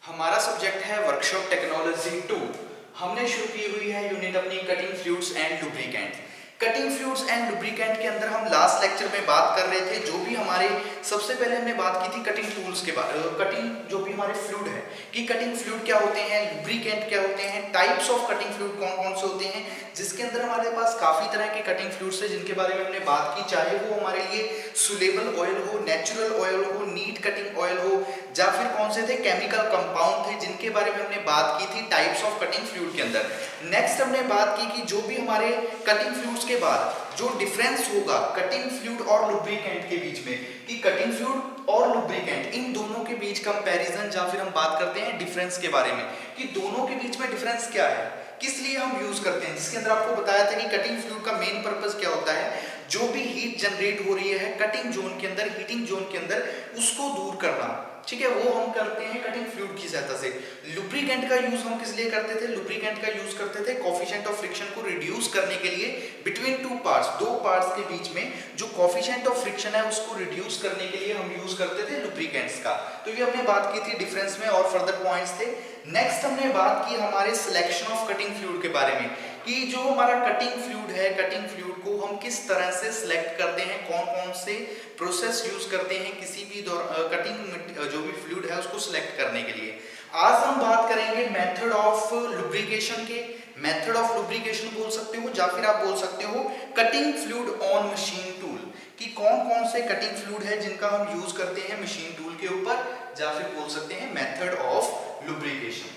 हमारा सब्जेक्ट है workshop technology 2। हमने शुरू की हुई है यूनिट अपनी cutting fluids and lubricant. Cutting fluids and lubricant के अंदर हम लास्ट लेक्चर में बात कर रहे थे, जो भी हमारे सबसे पहले हमने बात की थी कटिंग टूल्स के बारे में, कटिंग जो भी हमारे फ्लूइड है कि कटिंग फ्लूइड क्या होते हैं, लुब्रिकेंट क्या होते हैं, टाइप्स ऑफ कटिंग फ्लूइड कौन कौन से होते हैं, जिसके अंदर हमारे पास काफी तरह के कटिंग फ्लूइड्स है जिनके बारे में हमने बात की, चाहे वो हमारे लिए सुलेबल ऑयल हो, नेचुरल ऑयल हो, नीट कटिंग ऑयल हो, या फिर कौन से थे केमिकल कंपाउंड थे जिनके बारे में हमने बात की थी टाइप्स ऑफ कटिंग फ्लूइड के अंदर। नेक्स्ट हमने बात की कि जो भी हमारे कटिंग फ्लूइड्स के बाद जो डिफरेंस होगा कटिंग फ्लूइड और लुब्रिकेंट के बीच में, कि कटिंग फ्लूइड और लुब्रिकेंट इन दोनों के बीच कंपैरिजन, या फिर हम बात करते हैं डिफरेंस के बारे में कि दोनों के बीच में डिफरेंस क्या है, किस लिए हम यूज करते हैं। जिसके अंदर आपको बताया था कि कटिंग फ्लूइड का मेन पर्पस क्या होता है, जो भी हीट जनरेट हो रही है कटिंग जोन के अंदर, हीटिंग जोन के अंदर, उसको दूर करना, ठीक है, वो हम करते हैं कटिंग फ्लूइड की सहायता से। लुब्रिकेंट का यूज हम किस लिए करते थे, लुब्रिकेंट का यूज करते थे कोफिशिएंट ऑफ फ्रिक्शन को रिड्यूस करने के लिए, बिटवीन टू पार्ट्स, दो पार्ट्स के बीच में जो कोफिशिएंट ऑफ फ्रिक्शन है उसको रिड्यूस करने के लिए हम यूज करते थे लुब्रिकेंट्स का। तो ये हमने बात की थी डिफरेंस में, और फर्दर पॉइंट्स थे। नेक्स्ट हमने बात की हमारे सिलेक्शन ऑफ कटिंग फ्लूइड के बारे में, कि जो हमारा कटिंग फ्लूइड है, कटिंग फ्लूइड को हम किस तरह से सिलेक्ट करते हैं, कौन कौन से प्रोसेस यूज करते हैं किसी भी कटिंग जो भी फ्लूइड है उसको सिलेक्ट करने के लिए। आज हम बात करेंगे मेथड ऑफ लुब्रिकेशन के। मेथड ऑफ लुब्रिकेशन बोल सकते हो, या फिर आप बोल सकते हो cutting fluid on machine tool, कि कौन कौन से कटिंग फ्लूइड है जिनका हम यूज करते हैं मशीन टूल के ऊपर, या फिर बोल सकते हैं मेथड ऑफ लुब्रिकेशन।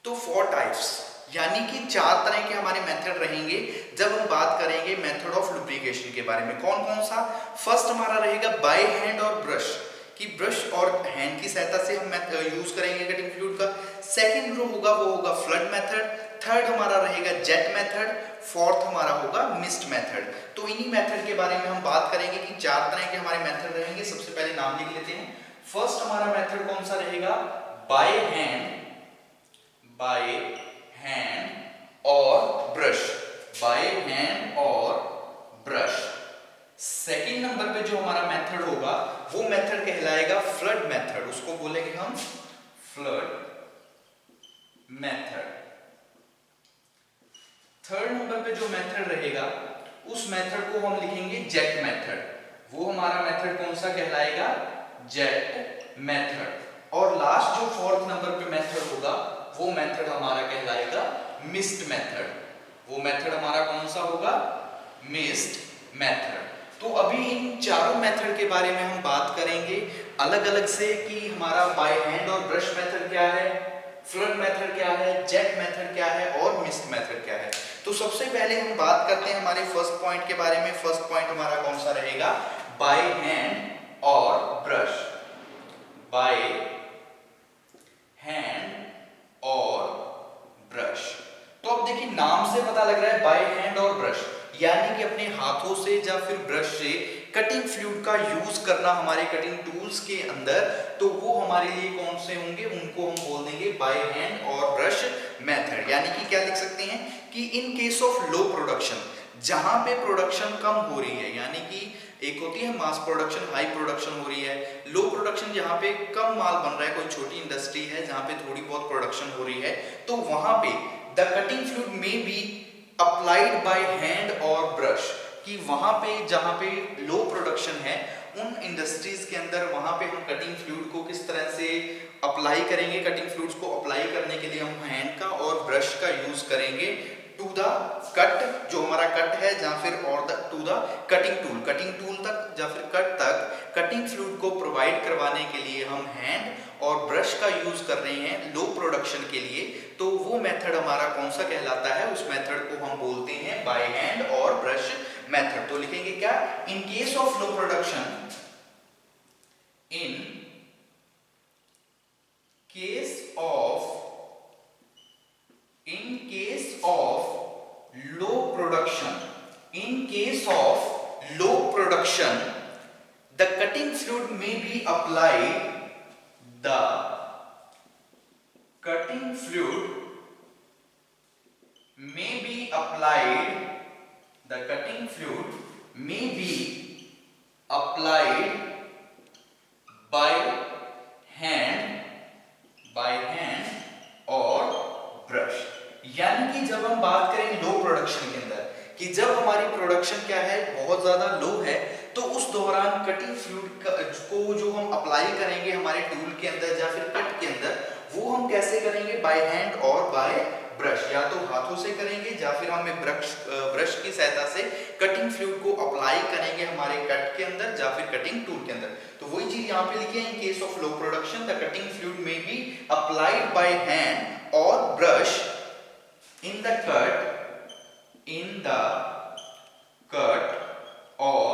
तो 4 टाइप्स, यानी कि 4 तरह के हमारे मेथड रहेंगे जब हम बात करेंगे मेथड ऑफ लुब्रिकेशन के बारे में। कौन कौन सा? फर्स्ट हमारा रहेगा बाय हैंड और ब्रश, कि ब्रश और हैंड की सहायता से हम यूज करेंगे कटिंग फ्लूइड का। सेकंड जो होगा वो होगा फ्लड मेथड। थर्ड हमारा रहेगा जेट मेथड। फोर्थ हमारा होगा मिस्ट मेथड। तो इन्हीं मेथड के बारे में हम बात करेंगे कि 4 तरह के हमारे मेथड रहेंगे। सबसे पहले नाम लिख लेते हैं। फर्स्ट हमारा मेथड कौन सा रहेगा? बाय हैंड, बाय हैंड और ब्रश, बाय हैंड और ब्रश। सेकंड नंबर पे जो हमारा मेथड होगा वो मेथड कहलाएगा फ्लड मेथड, उसको बोलेंगे हम फ्लड मेथड। थर्ड नंबर पे जो मेथड रहेगा उस मेथड को हम लिखेंगे जेट मेथड, वो हमारा मेथड कौन सा कहलाएगा? Jet method. और लास्ट जो फोर्थ नंबर पे मेथड होगा वो मेथड हमारा कहलाएगा मिस्ट मेथड, वो मेथड हमारा कौन सा होगा? Mist method. तो अभी इन चारों मेथड के बारे में हम बात करेंगे अलग अलग से, कि हमारा बाय हैंड और ब्रश मेथड क्या है, फ्लड मेथड क्या है, जेट मेथड क्या है और मिस्ट मेथड क्या है। तो सबसे पहले हम बात करते हैं हमारे फर्स्ट पॉइंट के बारे में। फर्स्ट पॉइंट हमारा कौन सा रहेगा? बाय हैंड और ब्रश, बाय हैंड और ब्रश। तो अब देखिए नाम से पता लग रहा है बाय हैंड और ब्रश, यानी कि अपने हाथों से या फिर ब्रश से कटिंग फ्लूइड का यूज करना हमारे कटिंग टूल्स के अंदर, तो वो हमारे लिए कौन से होंगे? उनको हम बोल देंगे बाय हैंड और ब्रश मेथड। यानी कि क्या लिख सकते हैं कि in case of low production, जहां पे प्रोडक्शन कम हो रही है, यानी कि एक होती है मास प्रोडक्शन, हाई प्रोडक्शन हो रही है, लो प्रोडक्शन जहां पे कम माल बन रहा है, कोई छोटी इंडस्ट्री है जहां पे थोड़ी बहुत प्रोडक्शन हो रही है, तो वहां पे द कटिंग फ्लूइड में बी अप्लाइड बाय हैंड और ब्रश, कि वहां पे जहां पे लो प्रोडक्शन है उन इंडस्ट्रीज के अंदर वहां पे हम कटिंग फ्लूइड को किस तरह से अप्लाई करेंगे। कटिंग फ्लूइड्स को अप्लाई करने के लिए हम हैंड का और ब्रश का यूज करेंगे टू द कट, जो हमारा कट है, या फिर और टू द कटिंग टूल तक, या फिर कट तक कटिंग फ्लूइड को प्रोवाइड करवाने के लिए हम हैंड और ब्रश का यूज कर रहे हैं लो प्रोडक्शन के लिए। तो वो मेथड हमारा कौन सा कहलाता है? उस मेथड को हम बोलते हैं बाय हैंड और ब्रश मेथड। तो लिखेंगे क्या? In case of low production, in case of low production, in case of low production, the cutting fluid may be applied, the cutting fluid may be applied, the cutting fluid may be applied by hand bye hand और brush. यानी कि जब हम बात करें लो production के अंदर कि जब हमारी प्रोडक्शन क्या है बहुत ज्यादा लो है, तो उस दौरान कटिंग फ्लूइड को जो हम अप्लाई करेंगे हमारे टूल के अंदर या फिर कट के अंदर, वो हम कैसे करेंगे, बाय हैंड और बाय ब्रश। या तो हाथों से करेंगे या फिर हमें ब्रश की सहायता से कटिंग फ्लूइड को अप्लाई करेंगे हमारे कट के अंदर या फिर कटिंग टूल के अंदर। तो वही चीज यहाँ पे लिखी है, in case of low production the cutting fluid में बी अप्लाइड बाय हैंड और brush in the cut or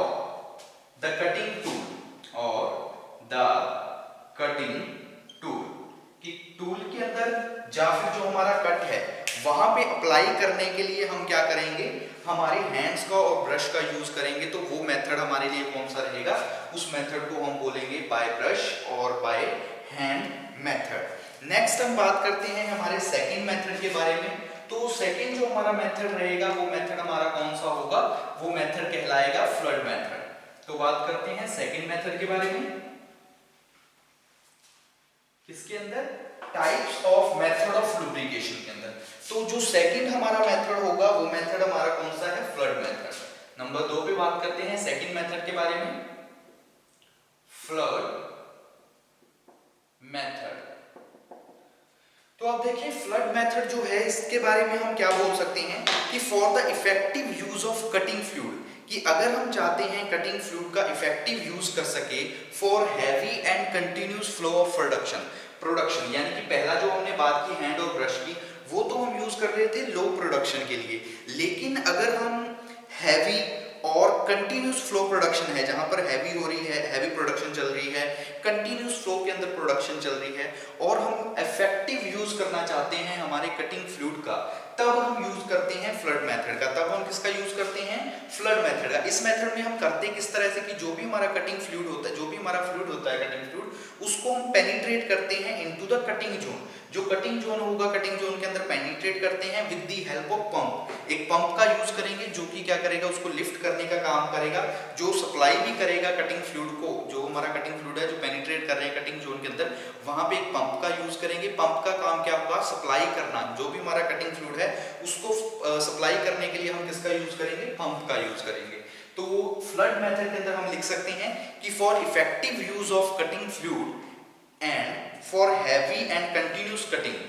the cutting tool कि टूल के अंदर या फिर जो हमारा कट है वहां पे अप्लाई करने के लिए हम क्या करेंगे, हमारे हैंड्स का और ब्रश का यूज करेंगे। तो वो मेथड हमारे लिए कौन सा रहेगा, उस मेथड को हम बोलेंगे बाय ब्रश और बाय हैंड मेथड। नेक्स्ट हम बात करते हैं हमारे सेकंड मेथड के बारे में। तो सेकंड जो हमारा मेथड रहेगा वो मेथड हमारा कौन सा होगा, वो मेथड कहलाएगा फ्लड मेथड। तो बात करते हैं सेकंड मेथड के बारे में। इसके अंदर types of method of lubrication के अंदर, तो जो सेकंड हमारा मेथड होगा वो मेथड हमारा कौन सा है, फ्लड मेथड। नंबर 2 पे बात करते हैं सेकंड मेथड के बारे में, फ्लड मेथड। तो आप देखिए फ्लड मेथड जो है इसके बारे में हम क्या बोल सकते हैं कि for the effective use of cutting fluid, कि अगर हम चाहते हैं कटिंग फ्लूइड का इफेक्टिव यूज कर सके for heavy and continuous flow of production, यानी कि पहला जो हमने बात की हैंड और ब्रश की, वो तो हम यूज कर रहे थे लो प्रोडक्शन के लिए। लेकिन अगर हम हैवी और कंटिन्यूस फ्लो प्रोडक्शन है, जहां पर हैवी हो रही है, हैवी प्रोडक्शन चल रही है, कंटिन्यूस फ्लो के अंदर प्रोडक्शन चल रही है, और हम इफेक्टिव यूज करना चाहते हैं हमारे कटिंग फ्लूइड का, तब हम यूज करते हैं फ्लड मेथड का। तब हम किसका यूज करते हैं, फ्लड मेथड का। इस मेथड में हम करते किस तरह से कि जो भी हमारा कटिंग फ्लूइड होता है, जो भी हमारा फ्लूइड होता है कटिंग फ्लूइड, उसको हम पेनिट्रेट करते हैं इनटू द कटिंग जोन। जो कटिंग जोन होगा, कटिंग जोन के अंदर पेनिट्रेट करते हैं with the help of pump. एक पंप का यूज करेंगे जो कि क्या करेगा, उसको लिफ्ट करने का काम करेगा, जो सप्लाई भी करेगा कटिंग फ्लूइड को। जो हमारा कटिंग फ्लूइड है जो पेनिट्रेट कर रहे हैं कटिंग जोन के अंदर, वहां पे एक पंप का यूज करेंगे। पंप का काम क्या होगा, सप्लाई करना। जो भी हमारा कटिंग फ्लूइड है उसको सप्लाई करने के लिए हम किसका यूज करेंगे, पंप का यूज करेंगे। तो फ्लड मेथड के अंदर हम लिख सकते हैं कि for effective use of cutting fluid and for heavy and continuous cutting,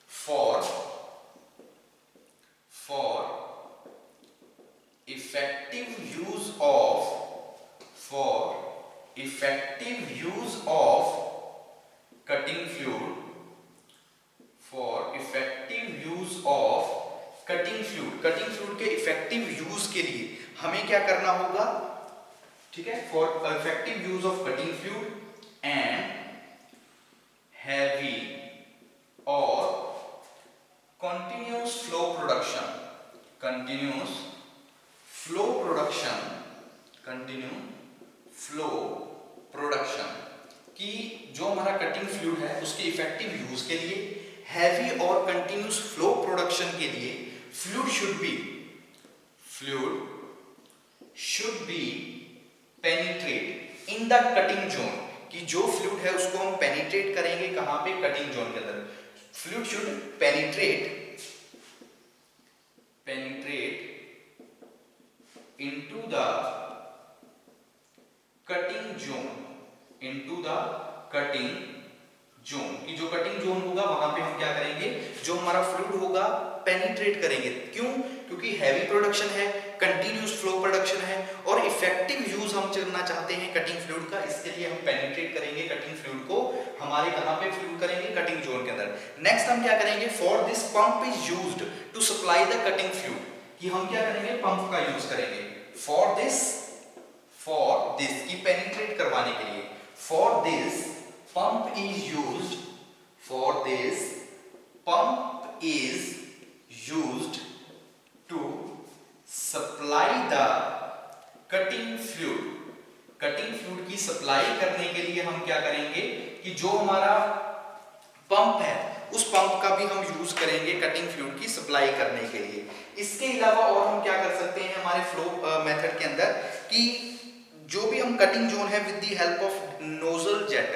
for effective use of cutting fluid, cutting fluid के इफेक्टिव यूज के लिए हमें क्या करना होगा, ठीक है, for effective use of cutting fluid and heavy or continuous flow production कि जो हमारा कटिंग फ्लूइड है उसके इफेक्टिव यूज के लिए, हैवी और कंटिन्यूस फ्लो प्रोडक्शन के लिए fluid should be penetrate in the cutting zone, कि जो फ्लूइड है उसको हम पेनिट्रेट करेंगे कहां पे, कटिंग जोन के अंदर। Fluid should penetrate into the cutting zone, कि जो कटिंग जोन होगा वहां पे हम क्या करेंगे, जो हमारा फ्लूइड होगा पेनिट्रेट करेंगे। क्यों, क्योंकि हैवी प्रोडक्शन है, कंटिन्यूस फ्लो प्रोडक्शन है, और इफेक्टिव यूज हम करना चाहते हैं कटिंग फ्लूइड का। इसके लिए हम पेनिट्रेट करेंगे कटिंग फ्लूइड को, हमारे कहां पे फ्लूइड करेंगे, कटिंग जोन के अंदर। नेक्स्ट हम क्या करेंगे, for this pump is used to supply the cutting fluid, कि हम क्या करेंगे, पंप का यूज करेंगे फॉर दिस की पेनिट्रेट करवाने के लिए। For this pump is used to supply the cutting fluid की सप्लाई करने के लिए हम क्या करेंगे कि जो हमारा पंप है उस पंप का भी हम यूज करेंगे कटिंग फ्लूइड की सप्लाई करने के लिए। इसके अलावा और हम क्या कर सकते हैं हमारे फ्लो मेथड के अंदर, कि जो भी हम कटिंग जोन है with the help of nozzle jet,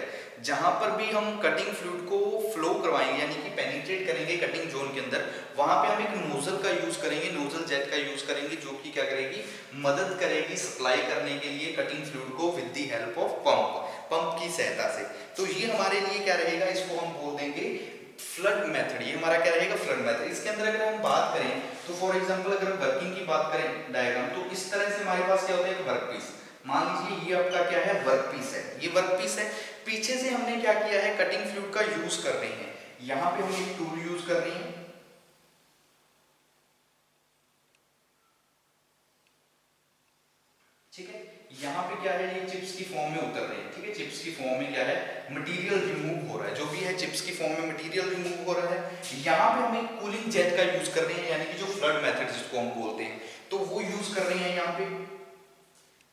जहां पर भी हम कटिंग फ्लूइड को फ्लो करवाएंगे यानी कि पेनिट्रेट करेंगे कटिंग जोन के अंदर, वहां पे हम एक नोजल का यूज करेंगे, नोजल जेट का यूज करेंगे, जो कि क्या करेगी, मदद करेगी सप्लाई करने के लिए कटिंग फ्लूइड को with the help of pump की सहायता से। तो ये हमारे लिए क्या रहेगा, इसको हम बोल देंगे फ्लड मेथड। ये हमारा क्या रहेगा, फ्लड मेथड। इसके अंदर अगर हम बात करें तो फॉर एग्जांपल अगर हम वर्किंग की बात करें डायग्राम, तो इस तरह से हमारे पास क्या होता है, एक वर्क पीस। मान लीजिए ये आपका क्या है, वर्क पीस है, ये वर्क पीस है। पीछे से हमने क्या किया है, कटिंग फ्लूइड का यूज कर रहे हैं। यहां पे हम एक टूल यूज कर रहे हैं, ठीक है। यहाँ पे क्या है, ये चिप्स की फॉर्म में उतर रहे हैं, ठीक है। चिप्स की फॉर्म में क्या है, मटेरियल रिमूव हो रहा है, जो भी है चिप्स की फॉर्म में मटेरियल रिमूव हो रहा है। यहाँ पे हम एक कूलिंग जेट का यूज कर रहे हैं, यानी कि जो फ्लड मेथड जिसको हम बोलते हैं, तो वो यूज कर रहे हैं यहाँ पे।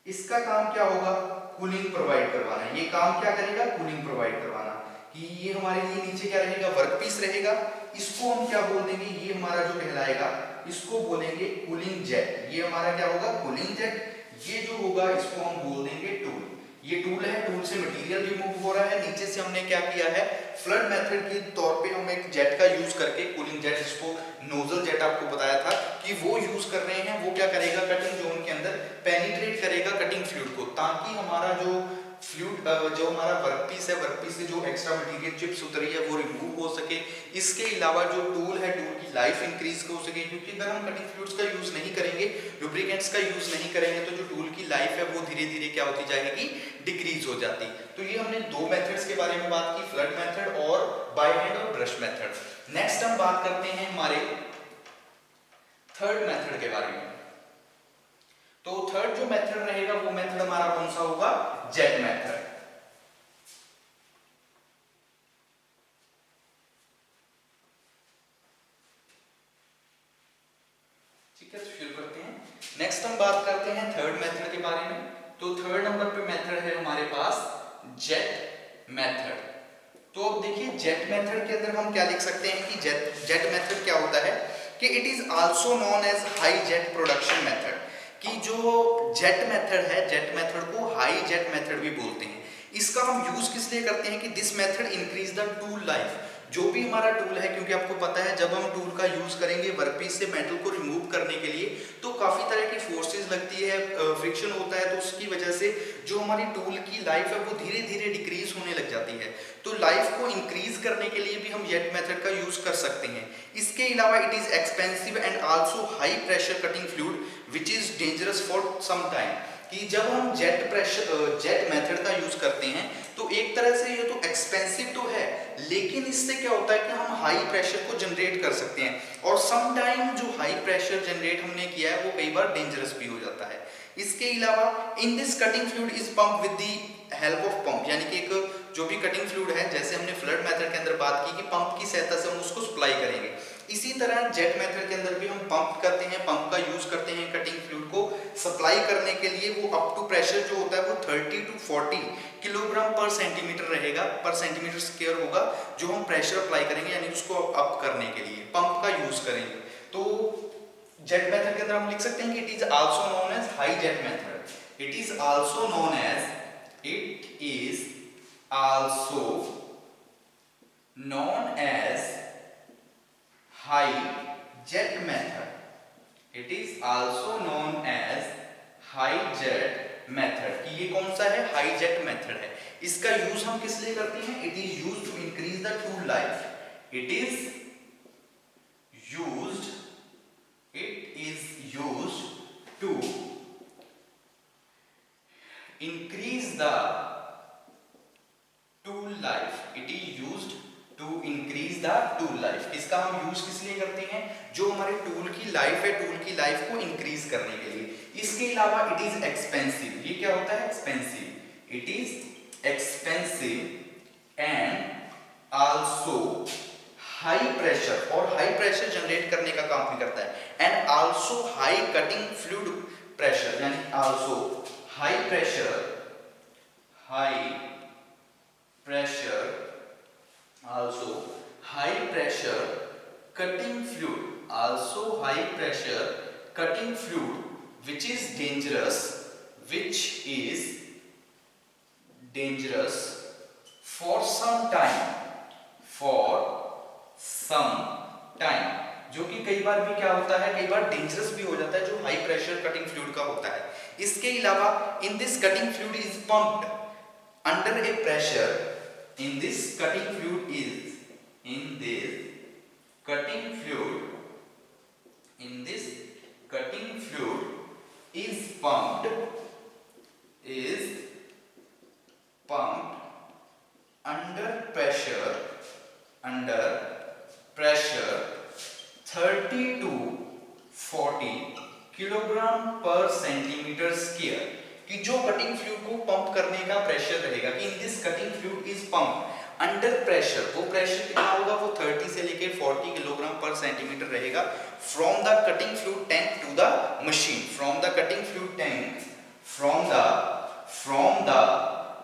इसका काम क्या होगा, कूलिंग प्रोवाइड करवाना। ये काम क्या करेगा, कूलिंग प्रोवाइड करवाना। कि ये हमारे लिए नीचे क्या रहेगा, वर्क पीस रहेगा। इसको हम क्या बोल देंगे, ये हमारा जो कहलाएगा, इसको बोलेंगे कूलिंग जेट। ये हमारा क्या होगा, कूलिंग जेट। ये जो होगा इसको हम बोल देंगे टूल। ये टूल है, टूल से मटेरियल रिमूव हो रहा है। नीचे से हमने क्या किया है, फ्लड मेथड के तौर पे हम एक जेट का यूज करके, कूलिंग जेट, जिसको नोजल जेट आपको बताया था कि वो यूज कर रहे हैं। वो क्या करेगा, कटिंग जोन के अंदर पेनिट्रेट करेगा कटिंग फ्लूइड को, ताकि हमारा जो फ्लूइड, जो हमारा वर्कपीस है, वर्कपीस से जो एक्स्ट्रा मटेरियल चिप्स उतरी है वो रिमूव हो सके। इसके अलावा जो टूल है, टूल की लाइफ इंक्रीज हो सके, क्योंकि अगर हम कटिंग फ्लूइड्स का यूज नहीं करेंगे, लुब्रिकेंट्स का यूज नहीं करेंगे, तो जो टूल की लाइफ है वो धीरे धीरे क्या होती जाएगी, डिक्रीज हो जाती। तो ये हमने दो मेथड्स के बारे में बात की, फ्लड मेथड और बाय हैंड और ब्रश मेथड। नेक्स्ट हम बात करते हैं हमारे थर्ड मेथड के बारे में। तो थर्ड जो मेथड रहेगा वो मेथड हमारा कौन सा होगा, जेट मेथड। ठीक है, तो शुरू करते हैं। नेक्स्ट हम बात करते हैं थर्ड मेथड के बारे में। तो थर्ड नंबर पे मेथड है हमारे पास जेट मेथड। तो अब देखिए, जेट मेथड के अंदर हम क्या लिख सकते हैं कि जेट मेथड क्या होता है कि it is also known as high jet production method. कि जो जेट मेथड है, जेट मेथड को हाई जेट मेथड भी बोलते हैं। इसका हम यूज किस लिए करते हैं कि this method increase the tool life. जो भी हमारा टूल है, क्योंकि आपको पता है जब हम टूल का यूज करेंगे वर्कपीस से मेटल को रिमूव करने के लिए, तो काफी तरह की फोर्सेस लगती है, फ्रिक्शन होता है, तो उसकी वजह से जो हमारी टूल की लाइफ है वो धीरे धीरे डिक्रीज होने लग जाती है। तो लाइफ को इंक्रीज करने के लिए भी हम जेट मेथड का यूज कर सकते हैं। इसके अलावा it is expensive and also high pressure cutting fluid which is dangerous for some time. कि जब हम जेट मेथड का यूज करते हैं, तो एक तरह से ये तो एक्सपेंसिव तो है, लेकिन इससे क्या होता है कि हम हाई प्रेशर को जनरेट कर सकते हैं, और सम टाइम जो हाई प्रेशर जनरेट हमने किया है वो कई बार डेंजरस भी हो जाता है। इसके अलावा इन this cutting fluid is pump with the help of pump, यानी कि एक जो भी कटिंग फ्लूइड है, जैसे हमने फ्लड मेथड के अंदर बात की कि पंप की सहायता से हम उसको सप्लाई करेंगे, इसी तरह जेट मेथड के अंदर भी हम पंप करते हैं, पंप का यूज करते हैं कटिंग फ्लूइड को सप्लाई करने के लिए। वो अप टू प्रेशर जो होता है वो 30 to 40 किलोग्राम पर सेंटीमीटर रहेगा, पर सेंटीमीटर स्क्वायर होगा, जो हम प्रेशर अप्लाई करेंगे, यानी उसको अप करने के लिए पंप का यूज करेंगे। तो जेट मेथड के अंदर हम लिख सकते हैं कि it is also known as high jet method. It is also known as, it is also known as high jet method. It is also known as high jet method। कि ये कौन सा है, हाई जेट मेथड है। इसका use हम किस लिए करते हैं, it is used to increase the tool life. It is used to increase the tool life. It is used to increase the tool life. इसका हम यूज किस लिए करते हैं, जो हमारे टूल की लाइफ है, टूल की लाइफ को इंक्रीज करने के लिए। इसके अलावा इट इज एक्सपेंसिव। ये क्या होता है, expensive. It is expensive and also high pressure, और हाई प्रेशर जनरेट करने का काम भी करता है। And also high cutting fluid pressure, यानी also high pressure, also high pressure cutting fluid, also high pressure cutting fluid which is dangerous for some time, for some time, जो कि कई बार भी क्या होता है, कई बार डेंजरस भी हो जाता है, जो हाई प्रेशर कटिंग फ्लूइड का होता है। इसके अलावा इन this cutting fluid is pumped under A pressure, in this cutting fluid is, in this cutting fluid, in this cutting fluid is pumped under pressure, under pressure 30 to 40 kilogram पर centimetre square, कि जो cutting fluid को pump करने का pressure रहेगा, कि in this cutting fluid is pump under pressure, वो pressure कितना होगा, वो 30 से लेके 40 किलोग्राम पर सेंटीमीटर रहेगा, from the cutting fluid tank to the machine, from the cutting fluid tank, from the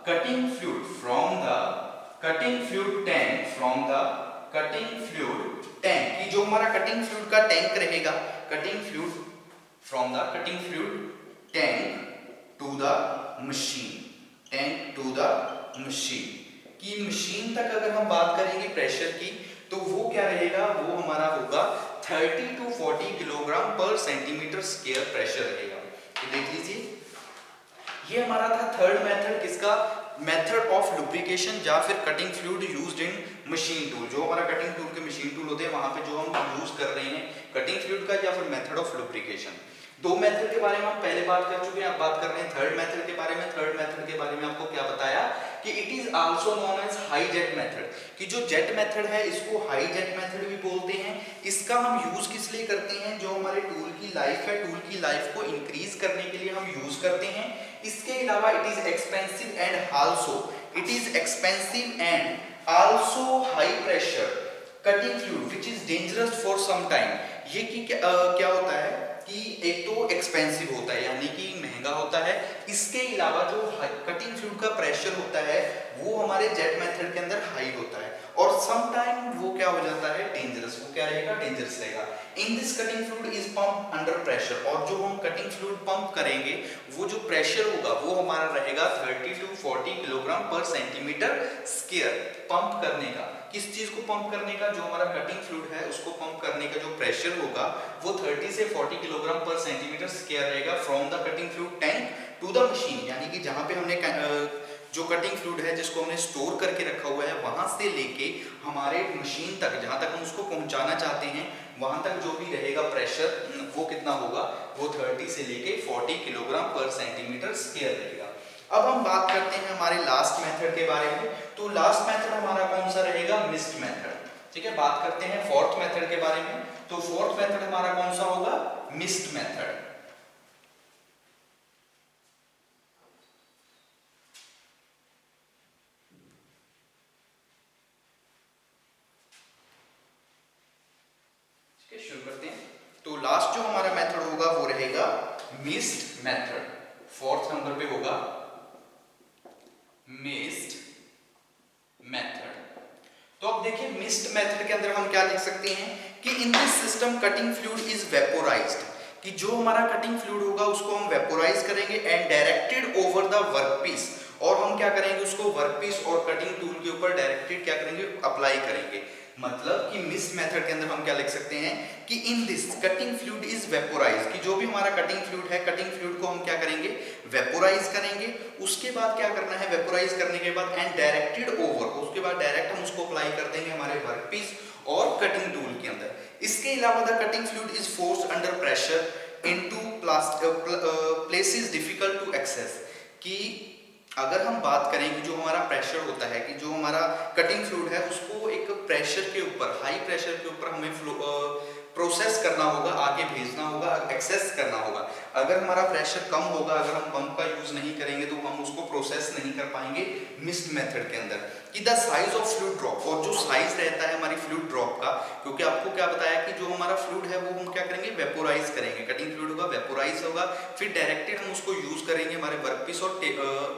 cutting fluid, from the cutting fluid tank, from the cutting fluid tank, कि जो हमारा कटिंग फ्लूइड का tank रहेगा, cutting fluid from the cutting fluid tank to the machine, tank to the machine, कि machine तक अगर हम बात करेंगे प्रेशर की, तो वो क्या रहेगा, वो हमारा होगा 30 टू 40 किलोग्राम पर सेंटीमीटर स्क्वायर प्रेशर रहेगा। तो देख लीजिए, ये हमारा था थर्ड मेथड, किसका, मेथड ऑफ लुब्रिकेशन या फिर cutting fluid used in machine tool, जो हमारा कटिंग टूल के मशीन टूल होते हैं वहां पे जो हम यूज कर रहे हैं कटिंग फ्लूइड का, या फिर मेथड ऑफ लुब्रिकेशन। दो मेथड के बारे में हम पहले बात कर चुके हैं, अब बात कर रहे हैं थर्ड मेथड के बारे में। थर्ड मेथड के बारे में आपको क्या बताया कि it is also known as high jet method, कि जो जेट मेथड है इसको हाई जेट मेथड भी बोलते हैं। इसका हम यूज किस लिए करते हैं, जो हमारे टूल की लाइफ है, टूल की लाइफ को इंक्रीज करने के लिए हम यूज करते हैं। इसके अलावा it is expensive and also, it is expensive and also high pressure cutting fluid which is dangerous for some time. ये कि क्या होता है कि एक तो एक्सपेंसिव होता है, यानी कि महंगा होता है। इसके अलावा जो कटिंग फ्लूइड का प्रेशर होता है वो हमारे जेट मेथड के अंदर हाई होता है, और सम टाइम वो क्या हो जाता है, डेंजरस। वो क्या रहेगा, डेंजरस रहेगा। इन this cutting fluid is pump under pressure, और जो हम कटिंग फ्लूइड पंप करेंगे वो जो प्रेशर होगा वो हमारा रहेगा 30 टू 40 किलोग्राम पर सेंटीमीटर स्क्वायर। पंप करने का, किस चीज को पंप करने का, जो हमारा कटिंग फ्लूइड है उसको पंप करने का जो प्रेशर होगा वो 30 से 40 किलोग्राम पर सेंटीमीटर स्क्वायर रहेगा, from the cutting fluid tank to the machine, यानी कि जहां पे हमने जो कटिंग फ्लूइड है जिसको हमने स्टोर करके रखा हुआ है वहां से लेके हमारे मशीन तक, जहां तक हम उसको पहुंचाना चाहते हैं वहां तक जो भी रहेगा प्रेशर वो कितना होगा, वो 30 से लेके 40 किलोग्राम पर सेंटीमीटर स्क्वायर रहेगा। अब हम बात करते हैं हमारे लास्ट मेथड के बारे में। तो लास्ट मेथड हमारा कौन सा रहेगा, मिस्ट मेथड। ठीक है, बात करते हैं फोर्थ मेथड के बारे में। तो फोर्थ मेथड हमारा कौन सा होगा, मिस्ट मेथड। शुरू करते हैं। तो लास्ट जो हमारा मेथड होगा वो रहेगा मिस्ट मेथड। फोर्थ नंबर पे होगा मिस्ट मेथड। तो अब देखिए मिस्ट मेथड के अंदर हम क्या लिख सकते हैं कि in this system cutting fluid is vaporised, कि जो हमारा कटिंग फ्लूइड होगा उसको हम वेपोराइज करेंगे and directed over the workpiece, और हम क्या करेंगे उसको वर्कपीस और कटिंग टूल के ऊपर डायरेक्टेड क्या करेंगे, अप्लाई करेंगे। मतलब कि मिस्ट मेथड के अंदर हम क्या लिख सकते हैं कि in this cutting fluid is vaporise, कि जो भी हमारा कटिंग फ्लूइड है कटिंग फ्लूइड को हम क्या करेंगे, वेपोराइज करेंगे। उसके बाद क्या करना है, वेपोराइज करने के बाद एंड डायरेक्टेड ओवर, उसके बाद डायरेक्ट हम उसको अप्लाई कर देंगे हमारे वर्कपीस और कटिंग टूल के अंदर। इसके अलावा the cutting fluid is forced under pressure into places difficult to access, कि अगर हम बात करें कि जो हमारा प्रेशर होता है, कि जो हमारा कटिंग फ्लूइड है उसको एक प्रेशर के ऊपर, हाई प्रेशर के ऊपर हमें प्रोसेस करना होगा, आगे भेजना होगा, एक्सेस करना होगा। अगर हमारा प्रेशर कम होगा, अगर हम पंप का यूज नहीं करेंगे तो हम उसको प्रोसेस नहीं कर पाएंगे मिस्ट मेथड के अंदर। कि the size of fluid drop, और जो साइज रहता है हमारी फ्लूइड ड्रॉप का, क्योंकि आपको क्या बताया कि जो हमारा फ्लूइड है वो हम क्या करेंगे, वेपोराइज करेंगे। कटिंग फ्लूइड होगा, वेपोराइज होगा, फिर डायरेक्टेड हम उसको यूज करेंगे हमारे वर्कपीस और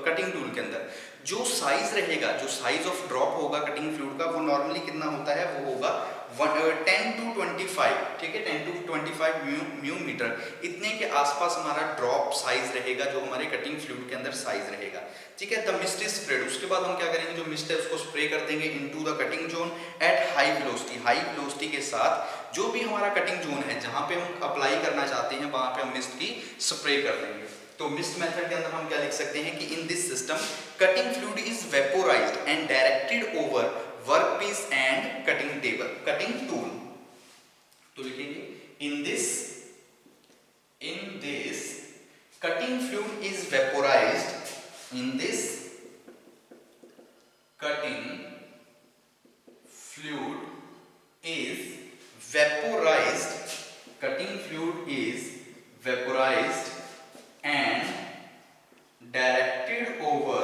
कटिंग टूल के अंदर। जो साइज रहेगा, जो साइज ऑफ ड्रॉप होगा कटिंग फ्लूइड का, वो नॉर्मली कितना होता है, वो होगा 10 टू 25, ठीक है, 10 टू 25 म्यू मीटर इतने के आसपास हमारा ड्रॉप साइज रहेगा, जो हमारे कटिंग फ्लूइड के अंदर साइज रहेगा, ठीक है। द मिस्ट इज स्प्रेड, उसके बाद हम क्या करेंगे, जो मिस्ट है उसको स्प्रे कर देंगे into the cutting zone at high velocity के साथ जो भी हमारा कटिंग जोन है जहां पे हम अप्लाई करना चाहते हैं वहां पे हम मिस्ट की स्प्रे कर देंगे। तो मिस्ट मेथड के अंदर हम क्या लिख सकते हैं कि in this system cutting fluid is vaporised and directed over workpiece and cutting tool. तो लिखेंगे in this cutting fluid is vaporised, in this cutting fluid is vaporized, cutting fluid is vaporized and directed over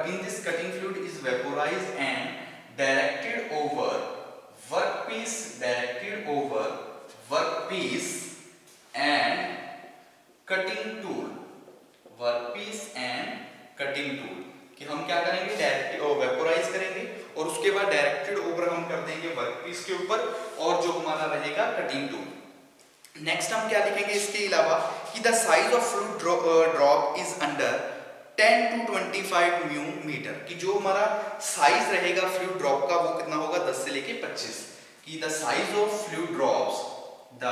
in this cutting fluid is vaporized and directed over workpiece and cutting tool, कि हम क्या करेंगे, direct vaporise करेंगे और उसके बाद directed over हम कर देंगे वर्कपीस के ऊपर और जो हमारा रहेगा कटिंग टूल। नेक्स्ट हम क्या लिखेंगे इसके अलावा कि the size of fluid drop is under 10 to 25 mu metre, कि जो हमारा साइज रहेगा फ्लूइड ड्रॉप का वो कितना होगा 10 से लेके 25, कि the size of fluid drops, the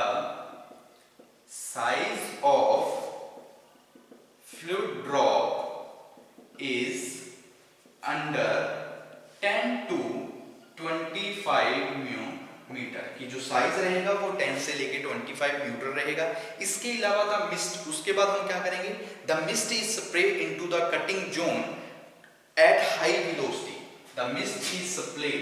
size of fluid drop is under 10 to 25 mu metre, की जो साइज रहेगा वो 10 से लेके 25 मीटर रहेगा। इसके अलावा द मिस्ट, उसके बाद हम क्या करेंगे, the mist is spray into the cutting zone at high velocity, the mist is spread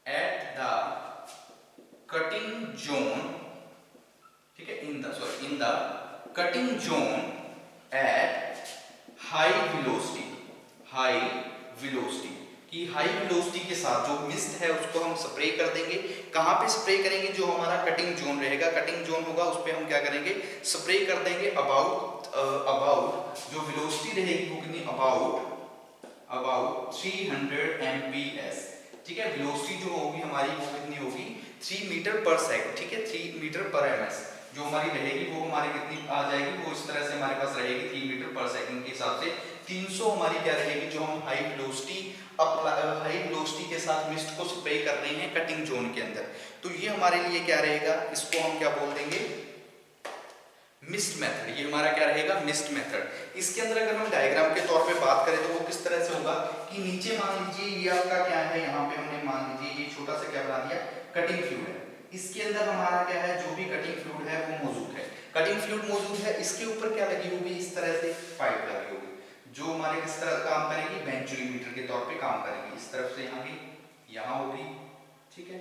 at the cutting zone, ठीक है, in the cutting zone at high velocity, कि हाई वेलोसिटी के साथ जो मिस्ट है उसको हम स्प्रे कर देंगे। कहाँ पे स्प्रे करेंगे, जो हमारा कटिंग जोन रहेगा, कटिंग जोन होगा उस पे हम क्या करेंगे, स्प्रे कर देंगे अबाउट जो वेलोसिटी रहेगी वो कितनी, अबाउट 300 mph, ठीक है। वेलोसिटी जो होगी हमारी वो कितनी होगी 3 मीटर पर सेकंड, ठीक है, 3 मीटर पर ms जो हमारी रहेगी वो हमारी कितनी आ जाएगी, वो इस तरह से हमारे पास रहेगी 3 मीटर पर सेकंड के हिसाब से 300 हमारी क्या रहेगी, जो हम हाई वेलोसिटी के साथ मिस्ट को स्प्रे कर रहे हैं कटिंग जोन के अंदर। तो ये हमारे लिए क्या रहेगा, इसको हम क्या बोल देंगे, मिस्ट मेथड, ये हमारा क्या रहेगा, मिस्ट मेथड। इसके अंदर अगर हम डायग्राम के तौर पे बात करें तो वो किस तरह से होगा कि नीचे मान लीजिए ये आपका क्या है, यहाँ पे हमने मान लीजिए ये छोटा सा क्या बना दिया, कटिंग फ्लूइड है, इसके अंदर हमारा क्या है, जो भी कटिंग फ्लूइड है वो मौजूद है, कटिंग फ्लूइड मौजूद है, इसके ऊपर क्या लगी होगी, इस तरह से पाइप लगी होगी जो हमारे किस तरह काम करेगी, बेंचुरीमीटर के तौर पे काम करेगी। इस तरफ से यहाँ भी यहाँ होगी, ठीक है,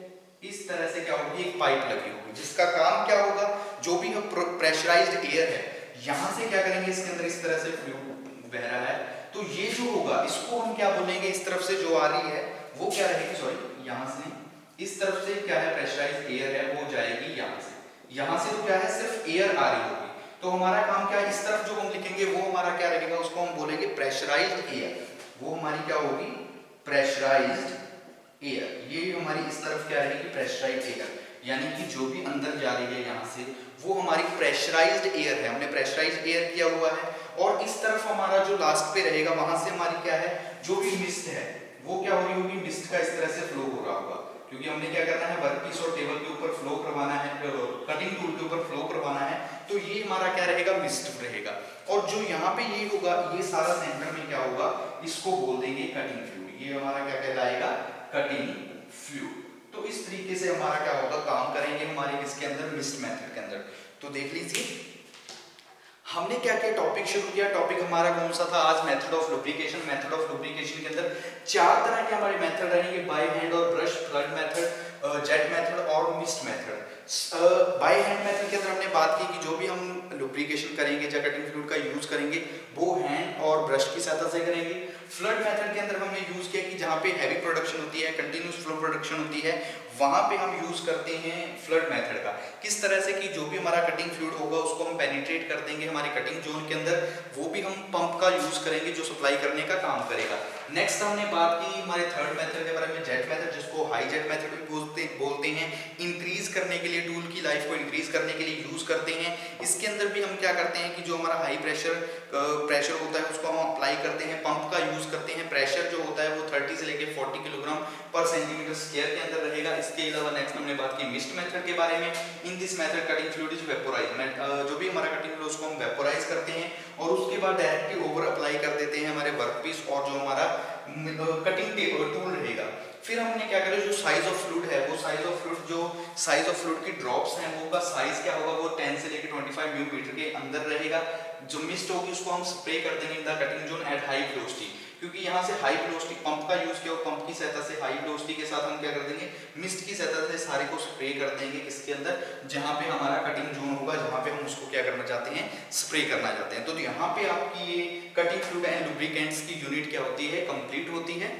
इस तरह से क्या होगी, एक पाइप लगी होगी जिसका काम क्या होगा, जो भी प्रेशराइज्ड एयर है यहाँ से क्या करेंगे, इसके अंदर इस तरह से फ्लूइड बह रहा है, तो ये जो होगा इसको हम क्या बोलेंगे, इस तरफ से जो आ रही है वो क्या रहेगी, सॉरी यहाँ से इस तरफ से क्या है प्रेशराइज्ड एयर है वो जाएगी यहाँ से तो क्या है सिर्फ एयर आ रही होगी, तो हमारा काम क्या है, इस तरफ जो हम लिखेंगे वो हमारा क्या रहेगा, उसको हम बोलेंगे प्रेशराइज्ड एयर, वो हमारी क्या होगी, प्रेशराइज्ड एयर, ये हमारी इस तरफ क्या रहेगी, प्रेशराइज्ड एयर, यानी कि जो भी अंदर जा रही है यहाँ से वो हमारी प्रेशराइज्ड एयर है, हमने प्रेशराइज्ड एयर किया हुआ है। और इस तरफ हमारा जो लास्ट पे रहेगा वहां से हमारी क्या है, जो भी मिस्ट है वो क्या हो रही होगी, मिस्ट का इस तरह से फ्लो हो रहा होगा, क्योंकि हमने क्या करना है, वर्कपीस और टेबल के ऊपर फ्लो करवाना है, कटिंग टूल के ऊपर फ्लो करवाना है, तो ये हमारा क्या रहेगा, मिस्ट रहेगा। और जो यहाँ पे ये होगा, ये सारा सेंटर में क्या होगा, इसको बोल देंगे कटिंग फ्लूइड, ये हमारा क्या कहलाएगा, कटिंग फ्लूइड। तो इस तरीके से हमारा क्या होगा, काम करेंगे हमारे किसके अंदर, मिस्ट मेथड के अंदर। तो देख लीजिए हमने क्या क्या टॉपिक शुरू किया, टॉपिक हमारा कौन सा था आज, method of lubrication. Method of lubrication के अंदर 4 तरह के हमारे मेथड रहेंगे, बाय हैंड और brush, flood method, jet method और mist method. By hand method के अंदर हमने बात की कि जो भी हम लुब्रिकेशन करेंगे या कटिंग फ्लूइड का यूज करेंगे वो हैंड और ब्रश की सहायता से करेंगे। फ्लड मेथड के अंदर हमने यूज किया कि जहाँ पे हैवी प्रोडक्शन होती है, कंटिन्यूस फ्लो प्रोडक्शन होती है, वहां पे हम यूज करते हैं फ्लड मेथड का। किस तरह से कि जो भी हमारा कटिंग फ्लूइड होगा उसको हम पेनिट्रेट कर देंगे हमारे कटिंग जोन के अंदर, वो भी हम पंप का यूज करेंगे जो सप्लाई करने का काम करेगा। नेक्स्ट हमने बात की हमारे थर्ड मेथड के बारे में, जेट मेथड, जिसको हाई जेट मेथड भी बोलते हैं। इंक्रीज करने के लिए, टूल की लाइफ को इंक्रीज करने के लिए यूज करते हैं। इसके अंदर भी हम क्या करते हैं कि जो हमारा हाई प्रेशर होता है उसको हम अप्लाई करते हैं, पंप का यूज करते हैं। प्रेशर जो होता है वो 30 से लेकर 40 किलोग्राम पर सेंटीमीटर स्क्वायर के अंदर रहेगा। इसके अलावा नेक्स्ट हमने बात की मिस्ट मेथड के बारे में। In this method cutting fluid is vaporise, जो भी हमारा कटिंग फ्लूइड उसको हम वेपोराइज करते हैं और उसके बाद डायरेक्टली ओवर अप्लाई कर देते हैं हमारे वर्कपीस और जो हमारा कटिंग टूल रहेगा। फिर हमने क्या करें, जो साइज ऑफ फ्लूइड है वो साइज ऑफ फ्लूइड की ड्रॉप्स हैं वो का साइज क्या होगा, वो 10 से लेकर 25 मिलीमीटर के अंदर रहेगा। जो मिस्ट होगी उसको हम स्प्रे कर देंगे in the cutting zone at high velocity, क्योंकि यहाँ से हाई वेलोसिटी पंप का यूज किया, पंप की सहायता से हाई वेलोसिटी के साथ हम क्या कर देंगे, मिस्ट की सहायता से सारे को स्प्रे कर देंगे किसके अंदर, जहाँ पे हमारा कटिंग जोन होगा, जहाँ पे हम उसको क्या करना चाहते हैं, स्प्रे करना चाहते हैं। तो यहाँ पे आपकी ये कटिंग फ्लूइड एंड लुब्रिकेंट्स की यूनिट क्या होती है, कंप्लीट होती है।